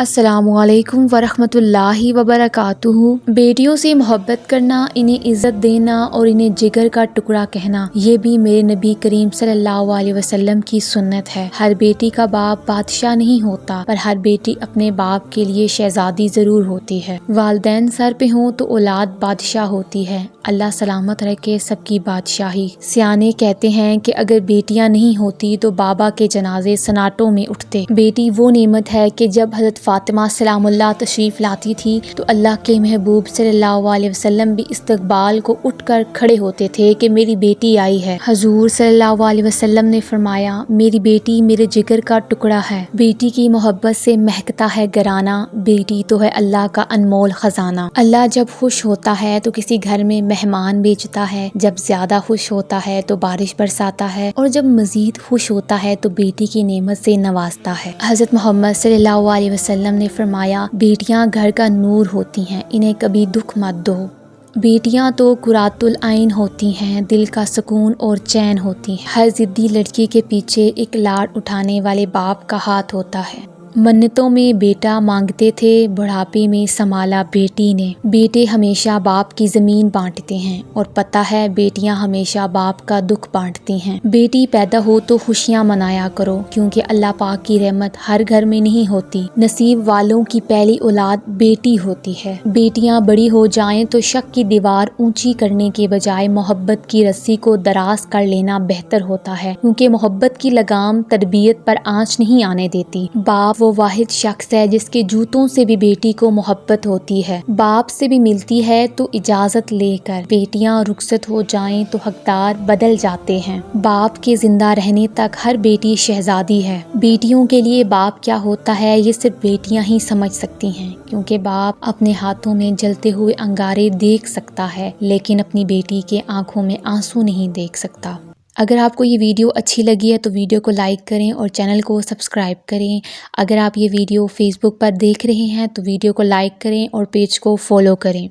السلام علیکم ورحمۃ وبرکاتہ۔ بیٹیوں سے محبت کرنا، انہیں عزت دینا اور انہیں جگر کا ٹکڑا کہنا، یہ بھی میرے نبی کریم صلی اللہ علیہ وسلم کی سنت ہے۔ ہر بیٹی کا باپ بادشاہ نہیں ہوتا، پر ہر بیٹی اپنے باپ کے لیے شہزادی ضرور ہوتی ہے۔ والدین سر پہ ہوں تو اولاد بادشاہ ہوتی ہے۔ اللہ سلامت رکھے سب کی بادشاہی۔ سیانے کہتے ہیں کہ اگر بیٹیاں نہیں ہوتی تو بابا کے جنازے سناٹوں میں اٹھتے۔ بیٹی وہ نعمت ہے کہ جب حضرت فاطمہ سلام اللہ تشریف لاتی تھی تو اللہ کے محبوب صلی اللہ علیہ وسلم بھی استقبال کو اٹھ کر کھڑے ہوتے تھے کہ میری بیٹی آئی ہے۔ حضور صلی اللہ علیہ وسلم نے فرمایا، میری بیٹی میرے جگر کا ٹکڑا ہے۔ بیٹی کی محبت سے مہکتا ہے گھرانہ، بیٹی تو ہے اللہ کا انمول خزانہ۔ اللہ جب خوش ہوتا ہے تو کسی گھر میں مہمان بھیجتا ہے، جب زیادہ خوش ہوتا ہے تو بارش برساتا ہے، اور جب مزید خوش ہوتا ہے تو بیٹی کی نعمت سے نوازتا ہے۔ حضرت محمد صلی اللہ علیہ وسلم نے فرمایا، بیٹیاں گھر کا نور ہوتی ہیں، انہیں کبھی دکھ مت دو۔ بیٹیاں تو قرۃ العین ہوتی ہیں، دل کا سکون اور چین ہوتی ہیں۔ ہر ضدی لڑکی کے پیچھے ایک لاڈ اٹھانے والے باپ کا ہاتھ ہوتا ہے۔ منتوں میں بیٹا مانگتے تھے، بڑھاپے میں سنبھالا بیٹی نے۔ بیٹے ہمیشہ باپ کی زمین بانٹتے ہیں، اور پتہ ہے بیٹیاں ہمیشہ باپ کا دکھ بانٹتی ہیں۔ بیٹی پیدا ہو تو خوشیاں منایا کرو، کیونکہ اللہ پاک کی رحمت ہر گھر میں نہیں ہوتی۔ نصیب والوں کی پہلی اولاد بیٹی ہوتی ہے۔ بیٹیاں بڑی ہو جائیں تو شک کی دیوار اونچی کرنے کے بجائے محبت کی رسی کو دراز کر لینا بہتر ہوتا ہے، کیونکہ محبت کی لگام تربیت پر آنچ نہیں آنے دیتی۔ باپ وہ واحد شخص ہے جس کے جوتوں سے بھی بیٹی کو محبت ہوتی ہے۔ باپ سے بھی ملتی ہے تو اجازت لے کر۔ بیٹیاں رخصت ہو جائیں تو حقدار بدل جاتے ہیں۔ باپ کے زندہ رہنے تک ہر بیٹی شہزادی ہے۔ بیٹیوں کے لیے باپ کیا ہوتا ہے یہ صرف بیٹیاں ہی سمجھ سکتی ہیں، کیونکہ باپ اپنے ہاتھوں میں جلتے ہوئے انگارے دیکھ سکتا ہے، لیکن اپنی بیٹی کے آنکھوں میں آنسو نہیں دیکھ سکتا۔ اگر آپ کو یہ ویڈیو اچھی لگی ہے تو ویڈیو کو لائک کریں اور چینل کو سبسکرائب کریں۔ اگر آپ یہ ویڈیو فیس بک پر دیکھ رہے ہیں تو ویڈیو کو لائک کریں اور پیج کو فالو کریں۔